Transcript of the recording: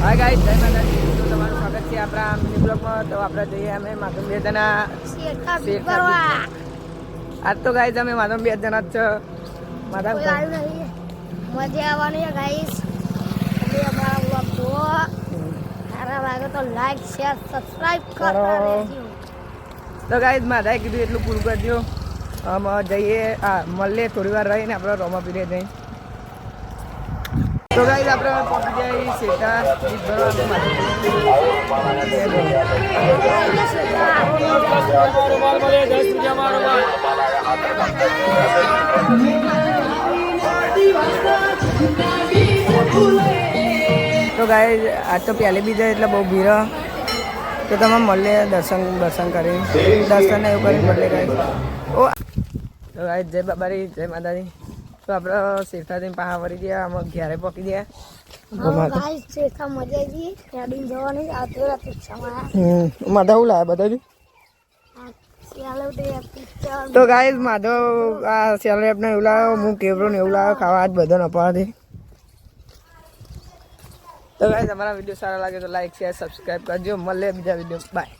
Hi guys, જય માતાજી. તો તમારું સ્વાગત છે આપણા મિની બ્લોગમાં. તો આપણે જઈએ અમે માધવ બે જણા આજ તો ગાઈસ અમે માધવ બે જણા જ છે. માધવ મજા આવવાની ગાઈસ. અમારા બ્લોગ જુઓ, સારા લાગે તો લાઈક શેર સબસ્ક્રાઇબ કરતા રહેજો. તો ગાઈસ માધાએ કીધું એટલું પૂરું કરજો. અમે જઈએ મળીએ થોડી વાર રહીને આપણે રોમા પીરે જઈએ. તો ગાઈસ આપણે પહોંચી જઈએ શેઠા ગીત તો ગાઈસ આજ તો પહેલી બીજા એટલે બહુ ભીડ. તો તમે મળીએ દર્શન કરી દર્શન એવું કરીને મળીએ ગાઈસ. ઓ તો ગાઈસ જય બાબારી, જય માતાજી. તો આપણે શેઠાથી પાહા વળી ગયા, અમે ઘરે પહોંચી ગયા. માધવ હું લાવે બધા તો ગાઈસ માધવ આ સેલરેપ ને એવું લાવ્યો, હું કેવરો ને એવું લાવ્યો ખાવા આજ બધા નપાવાથી. તો ગાઈસ અમારા વિડીયો સારા લાગે તો લાઈક શેર સબસ્ક્રાઈબ કરજો. મળીએ બીજા વિડીયો. બાય.